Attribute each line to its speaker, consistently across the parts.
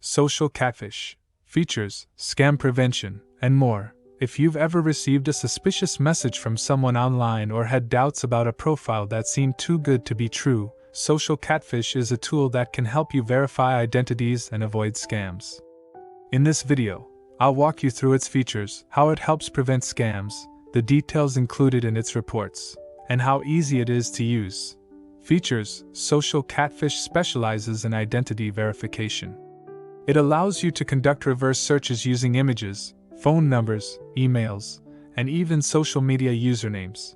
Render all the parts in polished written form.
Speaker 1: social catfish, features, scam prevention, and more. If you've ever received a suspicious message from someone online or had doubts about a profile that seemed too good to be true, Social Catfish is a tool that can help you verify identities and avoid scams. In this video, I'll walk you through its features, how it helps prevent scams, the details included in its reports, and how easy it is to use. Features: Social Catfish specializes in identity verification. It allows you to conduct reverse searches using images, phone numbers, emails, and even social media usernames.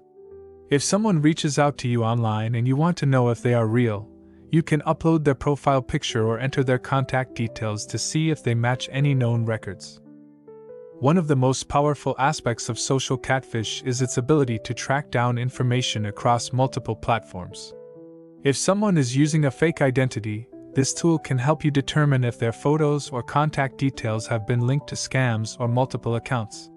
Speaker 1: If someone reaches out to you online and you want to know if they are real, you can upload their profile picture or enter their contact details to see if they match any known records. One of the most powerful aspects of Social Catfish is its ability to track down information across multiple platforms. If someone is using a fake identity, this tool can help you determine if their photos or contact details have been linked to scams or multiple accounts.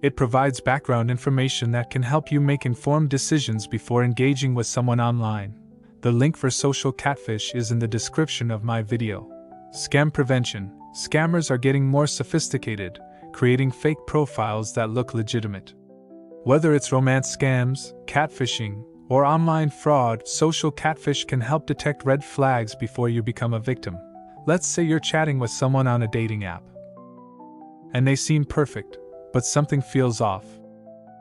Speaker 1: It provides background information that can help you make informed decisions before engaging with someone online. The link for Social Catfish is in the description of my video. Scam prevention: scammers are getting more sophisticated, creating fake profiles that look legitimate. Whether it's romance scams, catfishing, or online fraud, Social Catfish can help detect red flags before you become a victim. Let's say you're chatting with someone on a dating app, and they seem perfect, but something feels off.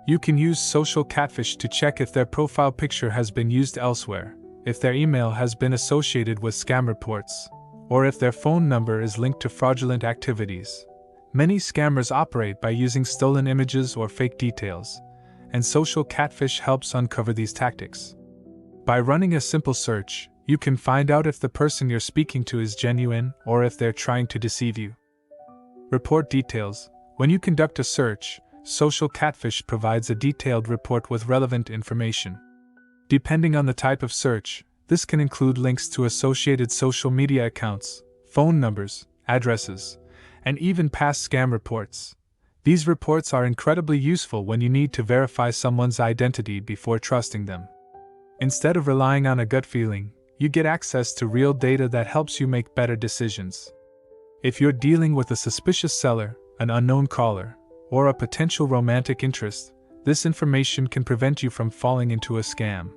Speaker 1: You can use Social Catfish to check if their profile picture has been used elsewhere, if their email has been associated with scam reports, or if their phone number is linked to fraudulent activities. Many scammers operate by using stolen images or fake details, and Social Catfish helps uncover these tactics. By running a simple search, you can find out if the person you're speaking to is genuine or if they're trying to deceive you. Report details: when you conduct a search, Social Catfish provides a detailed report with relevant information. Depending on the type of search, this can include links to associated social media accounts, phone numbers, addresses, and even past scam reports. These reports are incredibly useful when you need to verify someone's identity before trusting them. Instead of relying on a gut feeling, you get access to real data that helps you make better decisions. If you're dealing with a suspicious seller, an unknown caller, or a potential romantic interest, this information can prevent you from falling into a scam.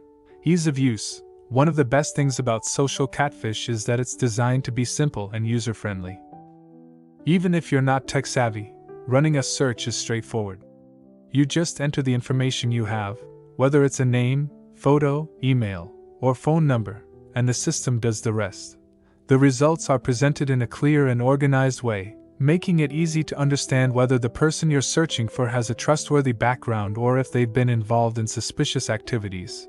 Speaker 1: Ease of use: one of the best things about Social Catfish is that it's designed to be simple and user-friendly. Even if you're not tech-savvy, running a search is straightforward. You just enter the information you have, whether it's a name, photo, email, or phone number, and the system does the rest. The results are presented in a clear and organized way, making it easy to understand whether the person you're searching for has a trustworthy background or if they've been involved in suspicious activities.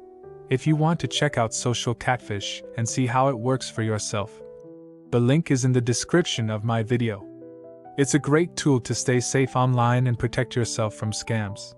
Speaker 1: If you want to check out Social Catfish and see how it works for yourself, the link is in the description of my video. It's a great tool to stay safe online and protect yourself from scams.